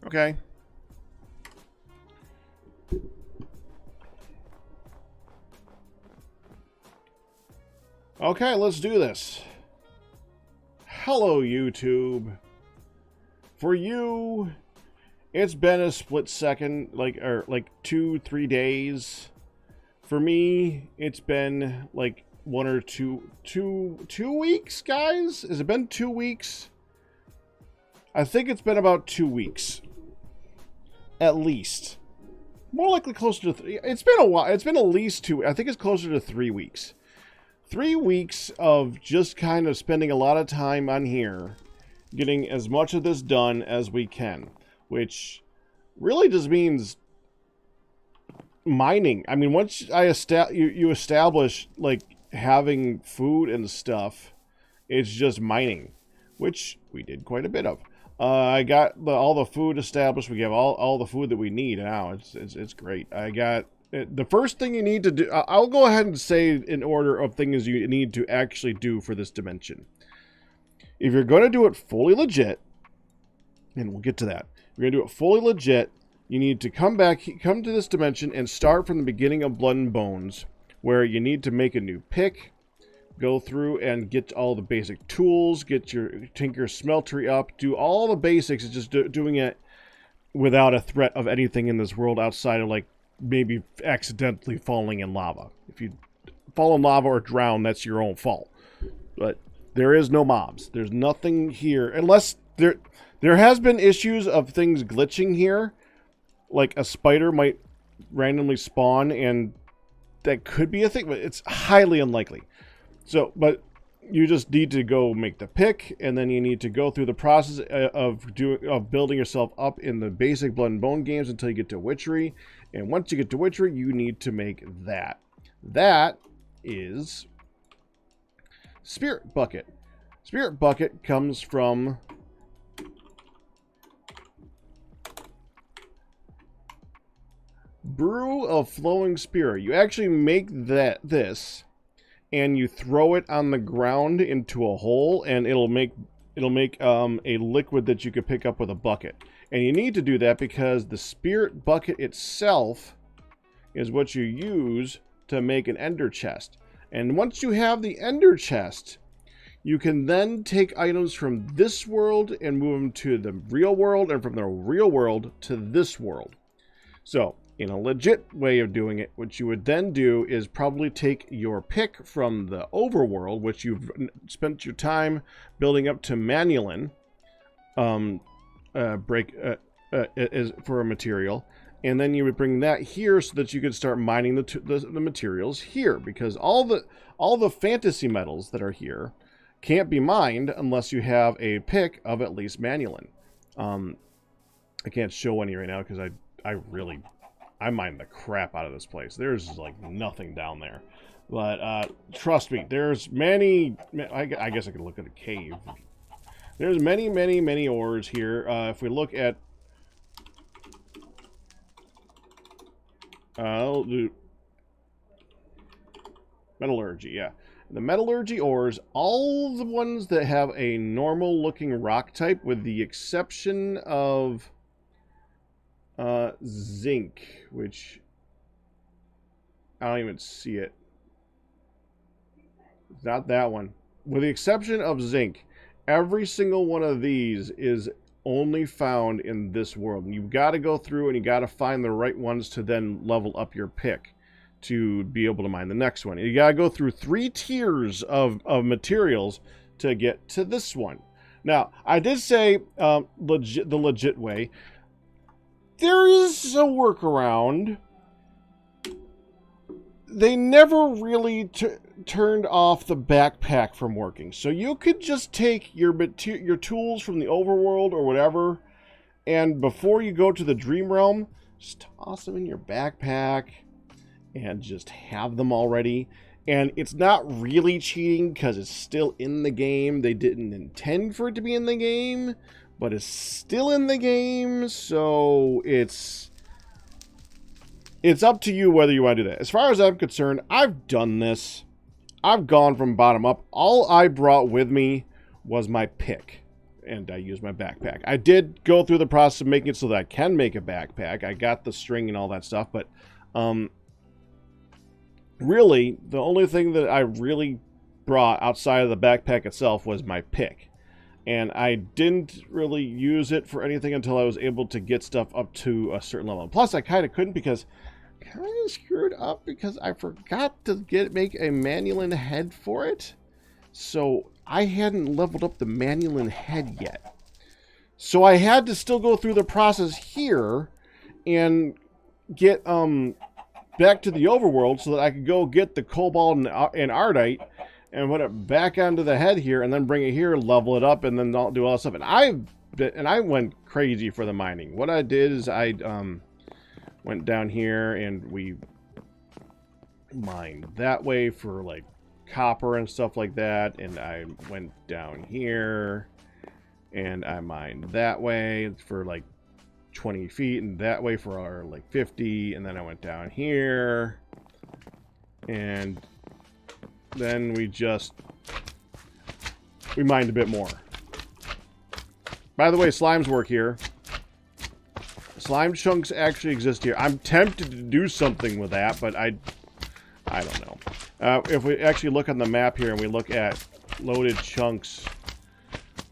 Okay. Okay, let's do this. Hello, YouTube. For you, it's been a split second, like 2-3 days. For me, it's been like 1 or 2 weeks, guys. Has it been 2 weeks? I think it's been about 2 weeks, at least. More likely closer to 3. It's been a while. It's been at least 2. I think it's closer to 3 weeks. 3 weeks of just kind of spending a lot of time on here, getting as much of this done as we can, which really just means mining. I mean, once you establish like having food and stuff, it's just mining, which we did quite a bit of. I got all the food established. We have all the food that we need now. It's great. I got. The first thing you need to do, I'll go ahead and say in order of things you need to actually do for this dimension. If you're going to do it fully legit, and we'll get to that, if you're going to do it fully legit, you need to come to this dimension and start from the beginning of Blood and Bones, where you need to make a new pick, go through and get all the basic tools, get your Tinker Smeltery up, do all the basics. It's just doing it without a threat of anything in this world outside of like maybe accidentally falling in lava. If you fall in lava or drown, that's your own fault. But there is no mobs. There's nothing here. Unless there has been issues of things glitching here. Like a spider might randomly spawn, and that could be a thing, but it's highly unlikely. So, but you just need to go make the pick, and then you need to go through the process of building yourself up in the basic Blood and Bone games until you get to Witchery. And once you get to Witchery, you need to make that. That is Spirit Bucket. Spirit Bucket comes from Brew of Flowing Spirit. You actually make this, and you throw it on the ground into a hole, and it'll make a liquid that you could pick up with a bucket. And you need to do that because the Spirit Bucket itself is what you use to make an Ender Chest. And once you have the Ender Chest, you can then take items from this world and move them to the real world, and from the real world to this world. So, in a legit way of doing it, what you would then do is probably take your pick from the Overworld, which you've spent your time building up to Manulin, for a material, and then you would bring that here so that you could start mining the materials here, because all the fantasy metals that are here can't be mined unless you have a pick of at least Manulin. I can't show any right now because I mine the crap out of this place. There's like nothing down there. But trust me, there's many... I guess I could look at a cave. There's many ores here. If we look at... I'll do... Metallurgy, yeah. The metallurgy ores, all the ones that have a normal looking rock type, with the exception of... zinc, which I don't even see it. It's not that one. With the exception of zinc, every single one of these is only found in this world. And you've got to go through and you got to find the right ones to then level up your pick to be able to mine the next one. You got to go through 3 tiers of materials to get to this one. Now, I did say the legit way. There is a workaround. They never really turned off the backpack from working. So you could just take your tools from the overworld or whatever, and before you go to the dream realm, just toss them in your backpack and just have them already. And it's not really cheating because it's still in the game. They didn't intend for it to be in the game, but it's still in the game, so it's up to you whether you want to do that. As far as I'm concerned, I've done this. I've gone from bottom up. All I brought with me was my pick. and I use my backpack. I did go through the process of making it so that I can make a backpack. I got the string and all that stuff, but really, the only thing that I really brought outside of the backpack itself was my pick. And I didn't really use it for anything until I was able to get stuff up to a certain level. Plus, I kind of couldn't because I kind of screwed up because I forgot to make a Manulin head for it. So I hadn't leveled up the Manulin head yet. So I had to still go through the process here and get back to the Overworld so that I could go get the Cobalt and Ardite and put it back onto the head here, and then bring it here, level it up, and then I'll do all that stuff. And I went crazy for the mining. What I did is I went down here and we mined that way for like copper and stuff like that. And I went down here and I mined that way for like 20 feet, and that way for our like 50. And then I went down here and then we mined a bit more. By the way, slimes work here. Slime chunks actually exist here. I'm tempted to do something with that, but I don't know. If we actually look on the map here and we look at loaded chunks,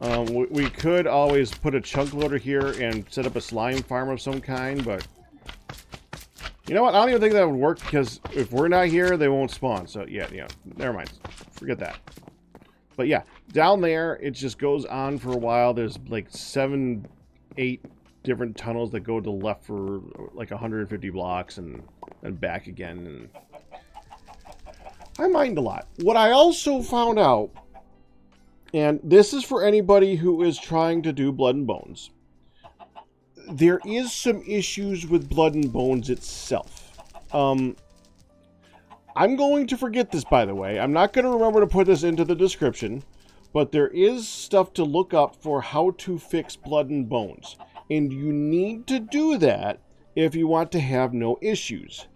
we could always put a chunk loader here and set up a slime farm of some kind, but you know what? I don't even think that would work because if we're not here, they won't spawn. So yeah, never mind. Forget that. But yeah, down there, it just goes on for a while. There's like 7, 8 different tunnels that go to the left for like 150 blocks and back again. And I mined a lot. What I also found out, and this is for anybody who is trying to do Blood and Bones, there is some issues with Blood and Bones itself. I'm going to forget this, by the way. I'm not going to remember to put this into the description, but there is stuff to look up for how to fix Blood and Bones. And you need to do that if you want to have no issues.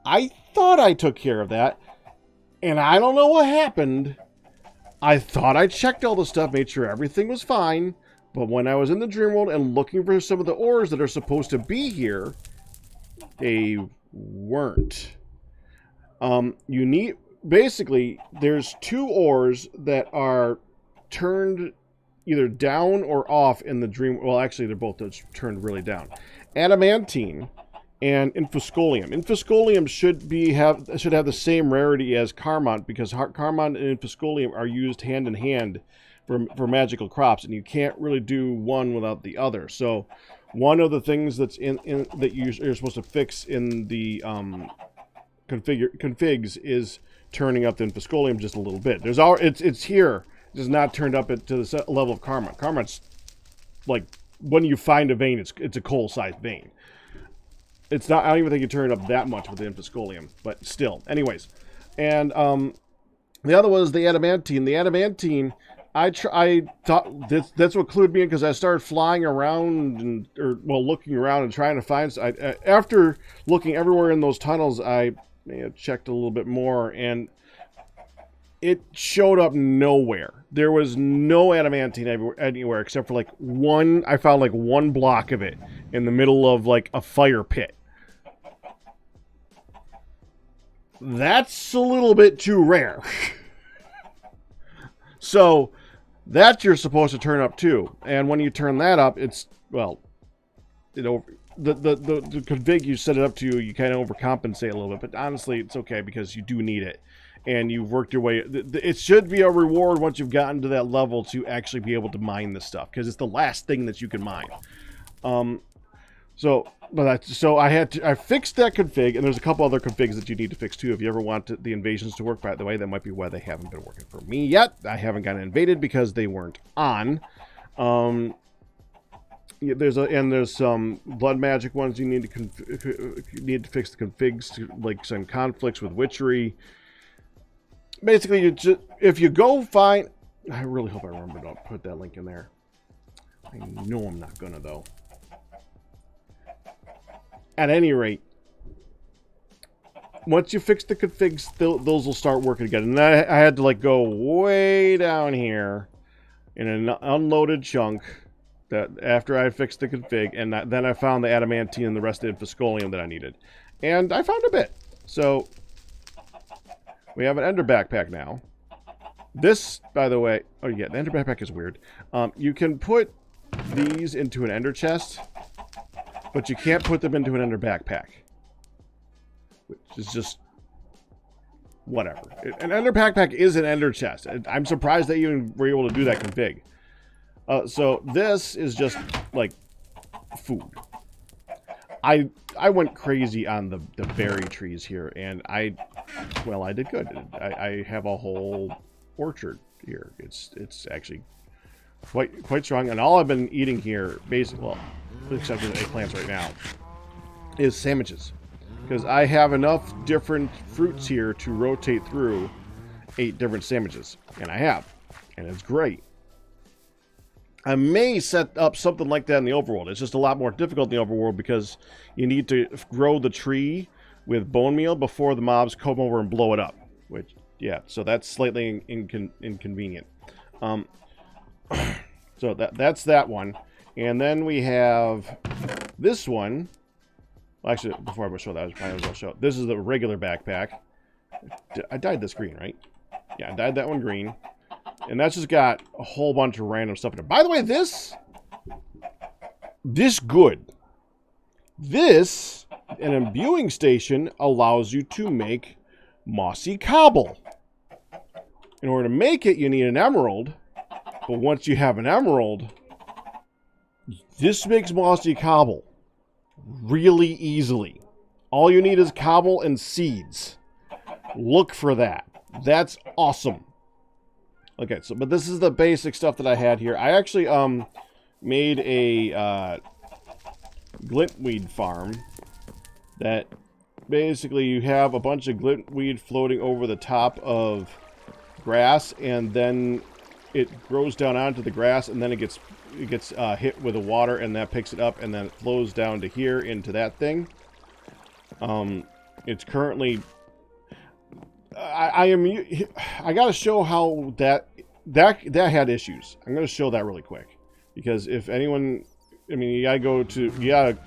I thought I took care of that, and I don't know what happened. I thought I checked all the stuff, made sure everything was fine, but when I was in the dream world and looking for some of the ores that are supposed to be here, they weren't. You need, basically, there's 2 ores that are turned either down or off in the dream. Well, actually, they're both turned really down. Adamantine and Infuscolium. Infuscolium should have the same rarity as Carmont, because Carmont and Infuscolium are used hand in hand for magical crops, and you can't really do one without the other. So one of the things that's in that you're supposed to fix in the configs is turning up the Infuscolium just a little bit. It's here. It's not turned up to the level of Carmont. Carmont's like when you find a vein, it's a coal-sized vein. It's not. I don't even think you turn it up that much with the Infuscolium, but still. Anyways, and the other was the Adamantine. The Adamantine, I thought that's what clued me in, because I started flying around looking around and trying to find. After looking everywhere in those tunnels, I checked a little bit more, and it showed up nowhere. There was no Adamantine anywhere except for like one. I found like one block of it in the middle of like a fire pit. That's a little bit too rare. So that you're supposed to turn up too. And when you turn that up, it's, well, the config you set it up to, you kind of overcompensate a little bit. But honestly, it's okay because you do need it. And you've worked your way. It should be a reward once you've gotten to that level to actually be able to mine this stuff, because it's the last thing that you can mine. So I fixed that config, and there's a couple other configs that you need to fix too if you ever want the invasions to work. By the way, that might be why they haven't been working for me yet. I haven't gotten invaded because they weren't on. There's some blood magic ones you need to fix the configs to, like some conflicts with witchery. Basically, if you go find, I really hope I remember to put that link in there. I know I'm not gonna though. At any rate, once you fix the configs, those will start working again. And I had to like go way down here in an unloaded chunk that after I fixed the config, and then I found the adamantine and the rest of the Viscolium that I needed. And I found a bit. So we have an ender backpack now. This, by the way, oh yeah, the ender backpack is weird. You can put these into an ender chest, but you can't put them into an ender backpack, which is just whatever. An ender backpack is an ender chest. I'm surprised that you even were able to do that config. So this is just like food. I went crazy on the berry trees here, and I did good. I have a whole orchard here. It's actually quite strong, and all I've been eating here, basically, well, except for the eggplants right now, is sandwiches, because I have enough different fruits here to rotate through 8 different sandwiches, and I have, and it's great. I may set up something like that in the overworld. It's just a lot more difficult in the overworld because you need to grow the tree with bone meal before the mobs come over and blow it up. Which, yeah, so that's slightly inconvenient. So that's that one. And then we have this one. Well, actually, before I show that, I was going to show. This is the regular backpack. I dyed this green, right? Yeah, I dyed that one green. And that's just got a whole bunch of random stuff in it. By the way, this good. This, an imbuing station, allows you to make mossy cobble. In order to make it, you need an emerald. But once you have an emerald, this makes mossy cobble really easily. All you need is cobble and seeds. Look for that. That's awesome. Okay, so but this is the basic stuff that I had here. I actually made a glintweed farm that basically you have a bunch of glintweed floating over the top of grass, and then it grows down onto the grass, and then it gets hit with the water, and that picks it up, and then it flows down to here into that thing. It's currently I gotta show how that had issues. I'm gonna show that really quick, because if anyone, I mean, you gotta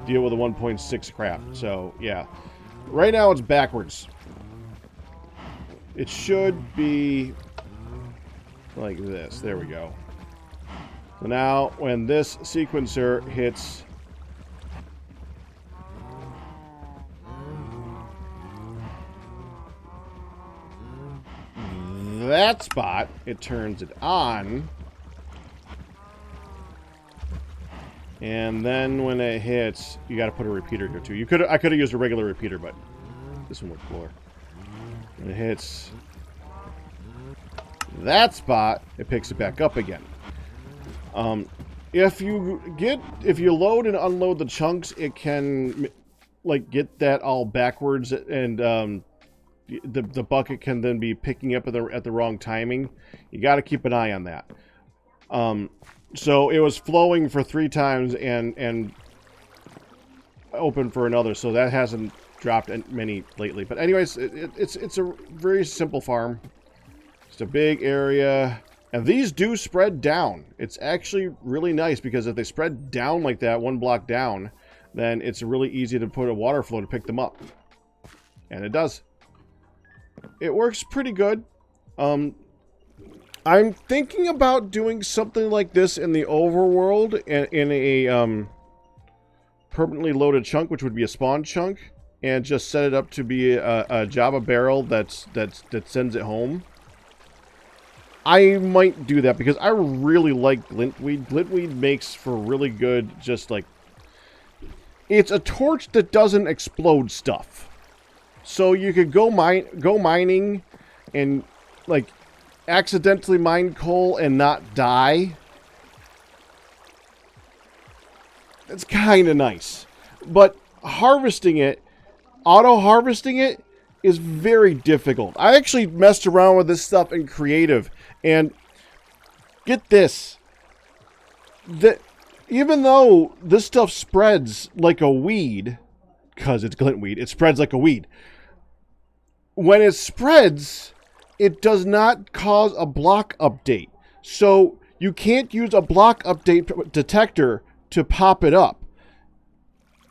deal with a 1.6 crap. So yeah, right now it's backwards. It should be like this. There we go. So now when this sequencer hits that spot, it turns it on, and then when it hits, you got to put a repeater here too. I could have used a regular repeater, but this one worked cooler. When it hits that spot, it picks it back up again. If you load and unload the chunks, it can like get that all backwards, and the bucket can then be picking up at the wrong timing. You got to keep an eye on that. So it was flowing for 3 times and open for another, so that hasn't dropped many lately. But anyways, it's a very simple farm. It's a big area, and these do spread down. It's actually really nice, because if they spread down like that, 1 block down, then it's really easy to put a water flow to pick them up, and it does. It works pretty good. I'm thinking about doing something like this in the overworld, in a permanently loaded chunk, which would be a spawn chunk, and just set it up to be a Java barrel that sends it home. I might do that because I really like Glintweed. Glintweed makes for really good, just like, it's a torch that doesn't explode stuff. So you could go mining and like accidentally mine coal and not die. It's kind of nice. But harvesting it, auto-harvesting it, is very difficult. I actually messed around with this stuff in creative, and get this. Even though this stuff spreads like a weed, because it's glintweed, it spreads like a weed. When it spreads, it does not cause a block update. So you can't use a block update detector to pop it up.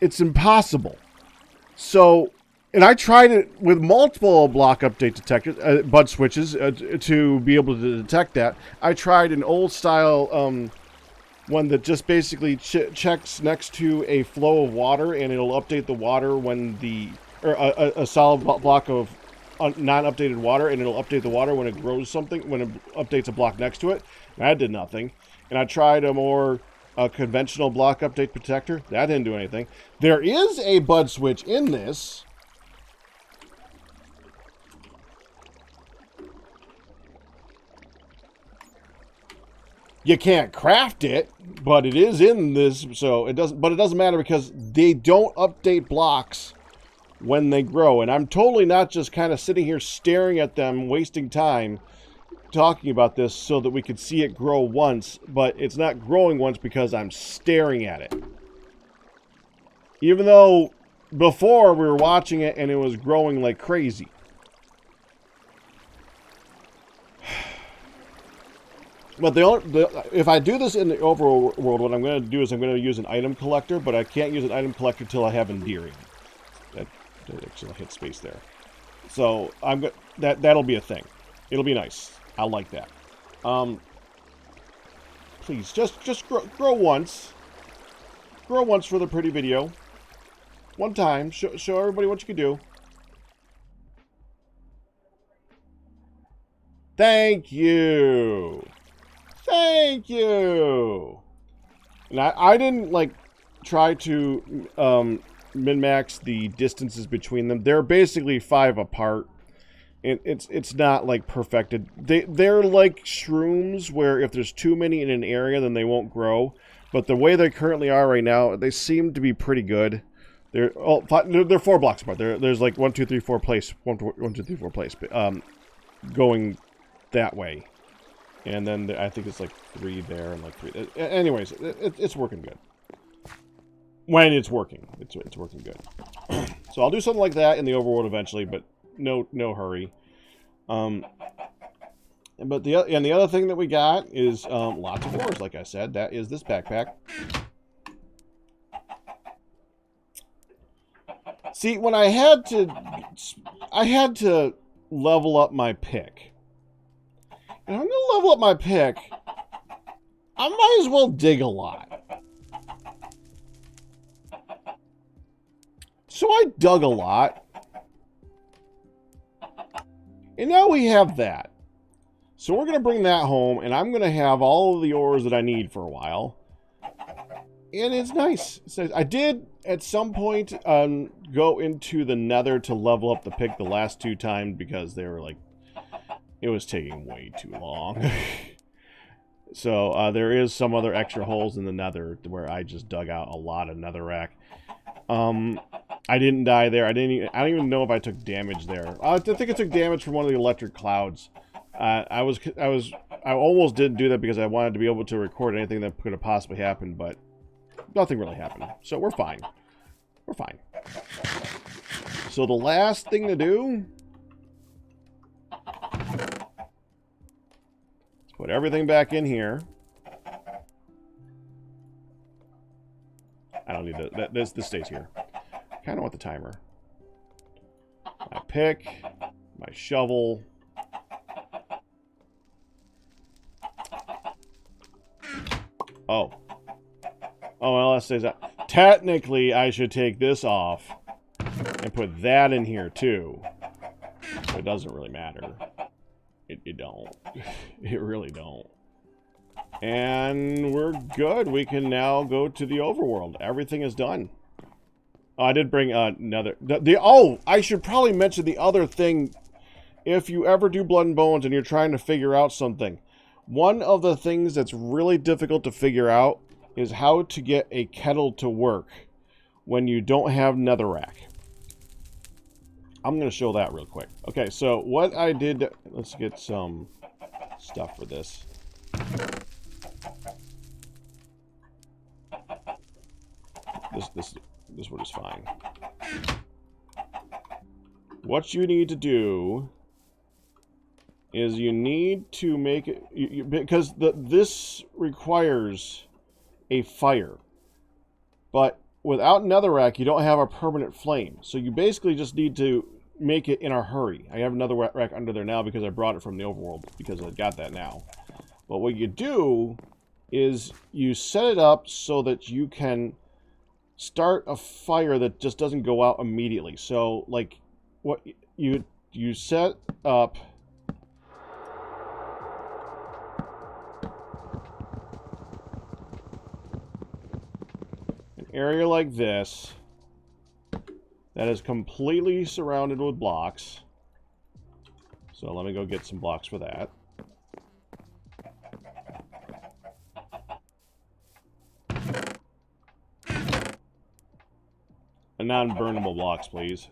It's impossible. So, and I tried it with multiple block update detectors, bud switches, to be able to detect that. I tried an old style one that just basically checks next to a flow of water, and it'll update the water when a solid block of non-updated water, and it'll update the water when it grows something, when it updates a block next to it. And that did nothing. And I tried a more conventional block update detector. That didn't do anything. There is a bud switch in this. You can't craft it, but it is in this, so it doesn't. But it doesn't matter because they don't update blocks when they grow. And I'm totally not just kind of sitting here staring at them, wasting time talking about this so that we could see it grow once, but it's not growing once because I'm staring at it. Even though before we were watching it and it was growing like crazy. But if I do this in the overworld, what I'm going to do is I'm going to use an item collector, but I can't use an item collector till I have endearing. That actually hit space there. So that'll be a thing. It'll be nice. I'll like that. Please just grow once. Grow once for the pretty video. One time. Show everybody what you can do. Thank you. Thank you. And I didn't like try to min-max the distances between them. They're basically 5 apart. It's not like perfected. They're like shrooms where if there's too many in an area, then they won't grow. But the way they currently are right now, they seem to be pretty good. They're 4 blocks apart. There's like 1, 2, 3, 4 place. 1, 2, 3, 4 place. Going that way. And then I think it's like 3 there and like 3. Anyways, it's working good. When it's working, it's working good. So I'll do something like that in the overworld eventually, but no hurry. But the other thing that we got is lots of ores. Like I said, that is this backpack. See, when I had to level up my pick. And I'm going to level up my pick. I might as well dig a lot. So I dug a lot. And now we have that. So we're going to bring that home, and I'm going to have all of the ores that I need for a while. And it's nice. It's nice. I did, at some point, go into the nether to level up the pick the last 2 times because they were like, it was taking way too long. So there is some other extra holes in the nether where I just dug out a lot of netherrack. I didn't die there. I don't even know if I took damage there. I think I took damage from one of the electric clouds. I almost didn't do that because I wanted to be able to record anything that could have possibly happened, but nothing really happened. So we're fine. We're fine. So the last thing to do, let's put everything back in here. I don't need that. This stays here. Kind of want the timer. My pick, my shovel. Oh, well, that stays out. Technically, I should take this off and put that in here too. But it doesn't really matter. It don't. It really don't. And we're good. We can now go to the overworld. Everything is done. Oh, I did bring another... Oh, I should probably mention the other thing. If you ever do Blood and Bones and you're trying to figure out something, one of the things that's really difficult to figure out is how to get a kettle to work when you don't have netherrack. I'm going to show that real quick. Okay, so what I did... Let's get some stuff for this. This one is fine. What you need to do is you need to make it... because this requires a fire. But without netherrack, you don't have a permanent flame. So you basically just need to make it in a hurry. I have another rack under there now because I brought it from the overworld, because I got that now. But what you do is you set it up so that you can start a fire that just doesn't go out immediately. So, like, what you set up... an area like this that is completely surrounded with blocks. So let me go get some blocks for that. And non-burnable blocks, please.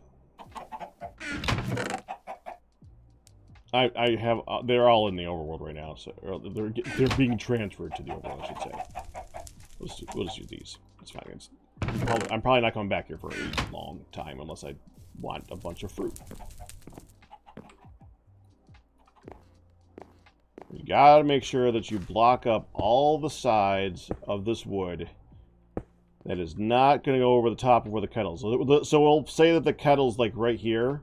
I have they're all in the overworld right now, so they're being transferred to the overworld, I should say. We'll just use these. It's fine. I'm probably not coming back here for a long time unless I want a bunch of fruit. You gotta make sure that you block up all the sides of this wood. That is not going to go over the top of where the kettle is. So we'll say that the kettle's like right here.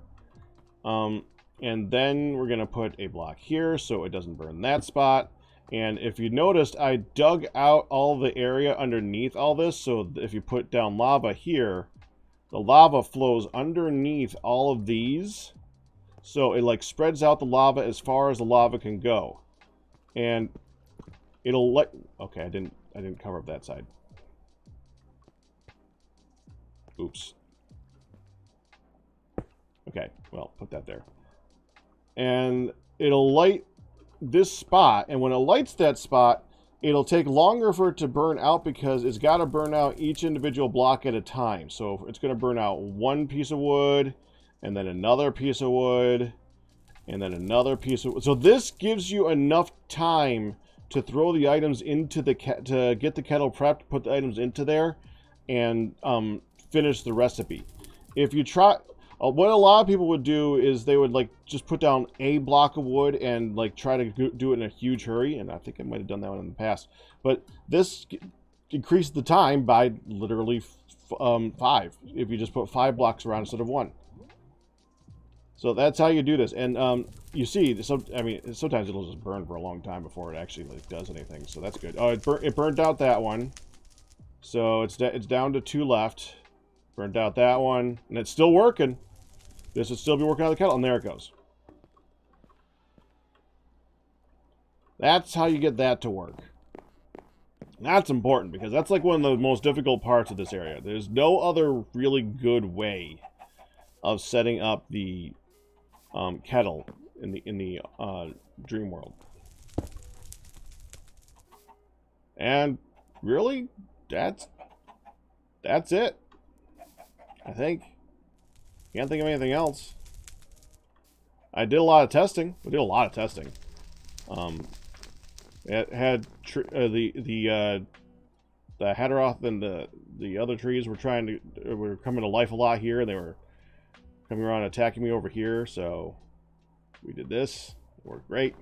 And then we're going to put a block here so it doesn't burn that spot. And if you noticed, I dug out all the area underneath all this. So if you put down lava here, the lava flows underneath all of these. So it like spreads out the lava as far as the lava can go. And it'll let... okay, I didn't cover up that side. Oops. Okay, well, put that there. And it'll light this spot, and when it lights that spot, it'll take longer for it to burn out because it's got to burn out each individual block at a time. So it's going to burn out one piece of wood, and then another piece of wood, and then another piece of wood. So this gives you enough time to throw the items into the to get the kettle prepped, put the items into there, and finish the recipe. If you try... what a lot of people would do is they would like just put down a block of wood and like try to do it in a huge hurry, and I think I might have done that one in the past. But this increased the time by literally 5 if you just put 5 blocks around instead of 1. So that's how you do this. And you see, I mean, sometimes it'll just burn for a long time before it actually like does anything. So that's good. Oh, it burned out that one. So it's down to 2 left. Burned out that one, and it's still working. This would still be working on the kettle, and there it goes. That's how you get that to work. That's important, because that's like one of the most difficult parts of this area. There's no other really good way of setting up the kettle in the dream world. And really, that's it. I think. Can't think of anything else. I did a lot of testing. We did a lot of testing. It had the Haderoth and the other trees were coming to life a lot here. They were coming around attacking me over here. So we did this. It worked great.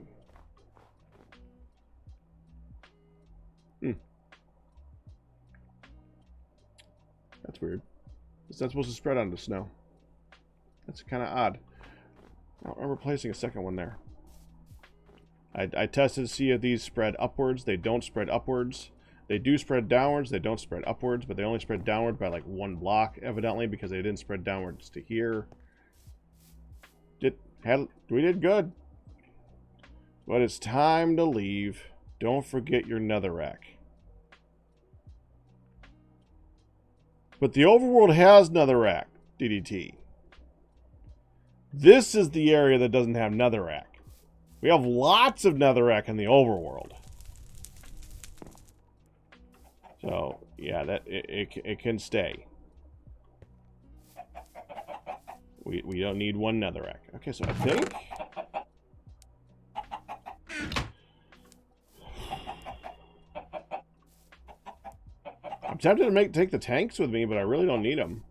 That's weird. It's not supposed to spread onto snow. That's kind of odd. I don't remember placing a second one there. I tested to see if these spread upwards. They don't spread upwards. They do spread downwards. They don't spread upwards, but they only spread downward by like 1 block, evidently, because they didn't spread downwards to here. We did good. But it's time to leave. Don't forget your netherrack. But the overworld has netherrack, DDT. This is the area that doesn't have netherrack. We have lots of netherrack in the overworld. So, yeah, that it can stay. We don't need 1 netherrack. Okay, so I think... I'm tempted to take the tanks with me, but I really don't need them.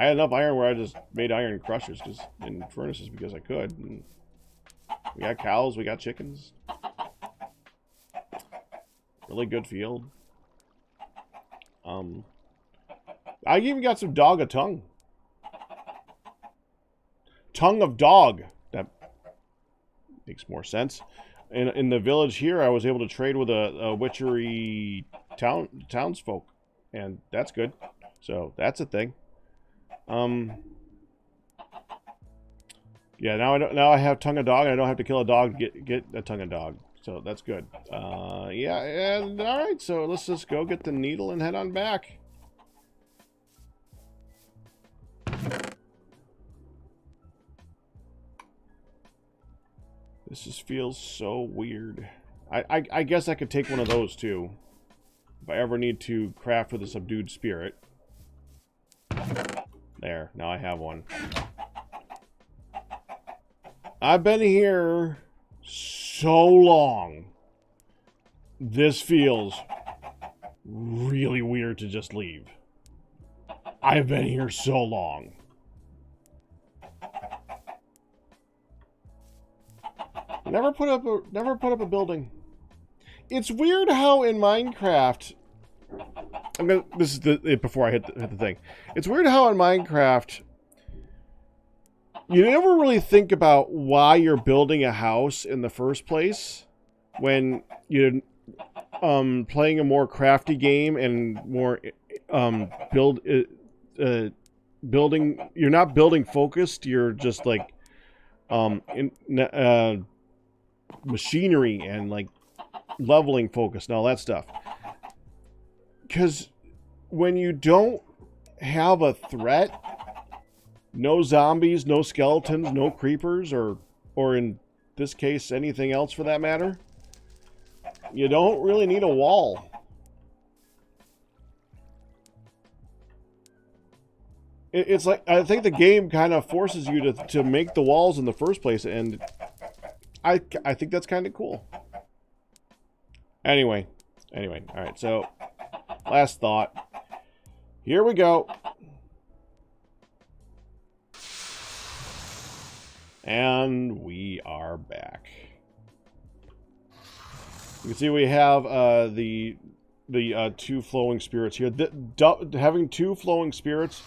I had enough iron where I just made iron crushers and furnaces because I could. And we got cows, we got chickens. Really good field. I even got some dog tongue. Tongue of dog. That makes more sense. In the village here, I was able to trade with a witchery townsfolk, and that's good. So that's a thing. Yeah, now I have tongue of dog, and I don't have to kill a dog to get a tongue of dog. So that's good. Yeah, and all right. So let's just go get the needle and head on back. This just feels so weird. I guess I could take one of those too. If I ever need to craft with a subdued spirit. There, now I have one. I've been here so long. This feels really weird to just leave. I've been here so long. Never put up a building. It's weird how in Minecraft, this is before I hit the thing. It's weird how in Minecraft you never really think about why you're building a house in the first place when you're playing a more crafty game and more building. You're not building focused. You're just like machinery and like leveling focus and all that stuff. Because when you don't have a threat, no zombies, no skeletons, no creepers, or in this case anything else for that matter, you don't really need a wall. It's like, I think the game kind of forces you to make the walls in the first place, and I think that's kind of cool. Anyway, all right, so last thought. Here we go. And we are back. You can see we have the two flowing spirits here. Having two flowing spirits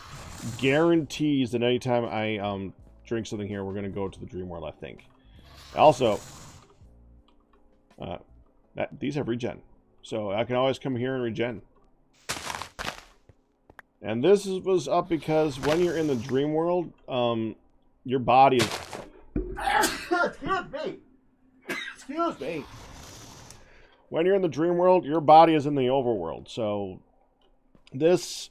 guarantees that anytime I drink something here, we're going to go to the dream world, I think. Also, these have regen, so I can always come here and regen. And this was up because when you're in the dream world, your body is... Excuse me. When you're in the dream world, your body is in the overworld. So this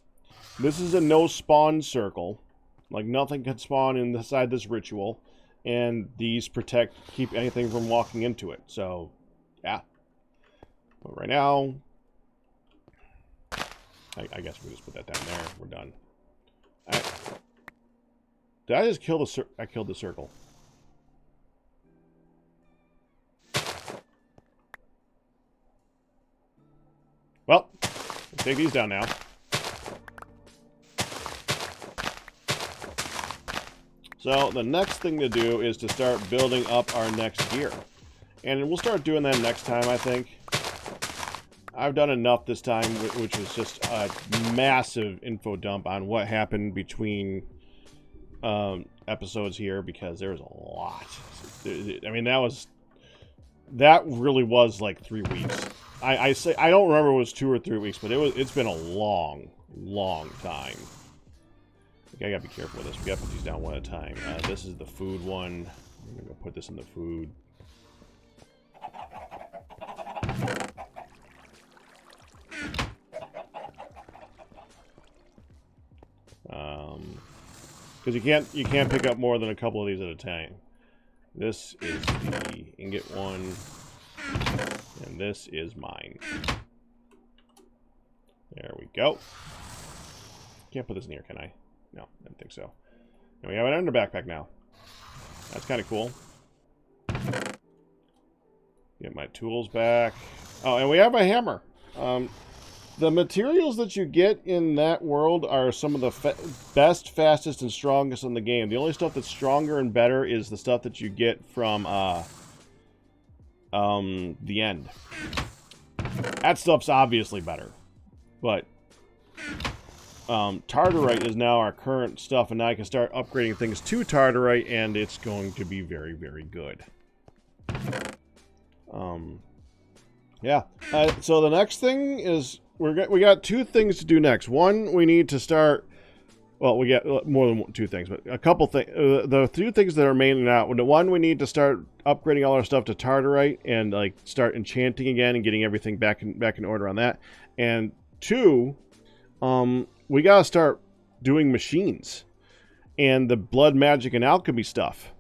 is a no spawn circle. Like nothing can spawn inside this ritual, and these keep anything from walking into it. So yeah. But right now, I guess we just put that down there. We're done. Did I just kill the circle? I killed the circle. Well, let's take these down now. So the next thing to do is to start building up our next gear. And we'll start doing that next time, I think. I've done enough this time, which was just a massive info dump on what happened between episodes here, because there's a lot. I mean, that really was like 3 weeks. I don't remember if it was 2 or 3 weeks, but it's been a long time. Okay, I gotta be careful with this. We gotta put these down one at a time. This is the food one. I'm gonna go put this in the food. Because you can't pick up more than a couple of these at a time. This is the ingot one, and this is mine. There we go. Can't put this in here, can I? No, I don't think so. And we have an under backpack now. That's kind of cool. Get my tools back. Oh, and we have a hammer. The materials that you get in that world are some of the best, fastest, and strongest in the game. The only stuff that's stronger and better is the stuff that you get from the end. That stuff's obviously better. But Tartarite is now our current stuff, and now I can start upgrading things to Tartarite, and it's going to be very, very good. Yeah. So the next thing is we got two things to do next. One, we need to start. Well, we got more than two things, but a couple things. The two things that are mainly out. One, we need to start upgrading all our stuff to Tartarite and like start enchanting again and getting everything back in order on that. And two, we gotta start doing machines and the blood magic and alchemy stuff,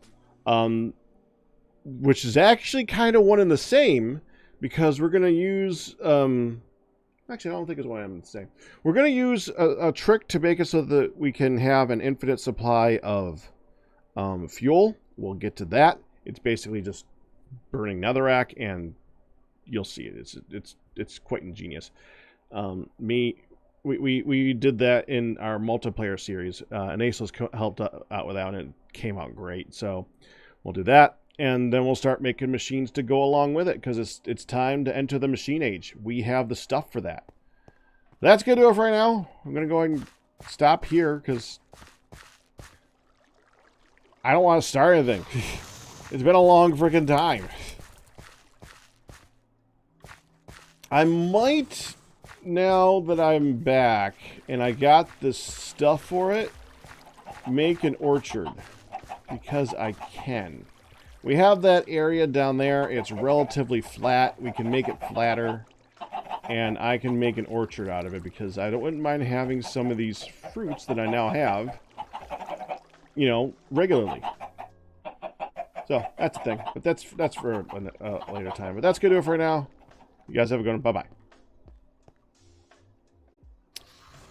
which is actually kind of one and the same because we're gonna use. Actually, I don't think it's one and the same. We're going to use a trick to make it so that we can have an infinite supply of fuel. We'll get to that. It's basically just burning netherrack, and you'll see it. It's quite ingenious. We did that in our multiplayer series. Anesos helped out with that, and it came out great. So we'll do that. And then we'll start making machines to go along with it because it's time to enter the machine age. We have the stuff for that. That's going to do it for right now. I'm going to go ahead and stop here because I don't want to start anything. It's been a long freaking time. I might, now that I'm back and I got this stuff for it, make an orchard because I can. We have that area down there. It's relatively flat. We can make it flatter. And I can make an orchard out of it because I wouldn't mind having some of these fruits that I now have, you know, regularly. So, that's the thing. But that's for a later time. But that's going to do it for now. You guys have a good one. Bye-bye.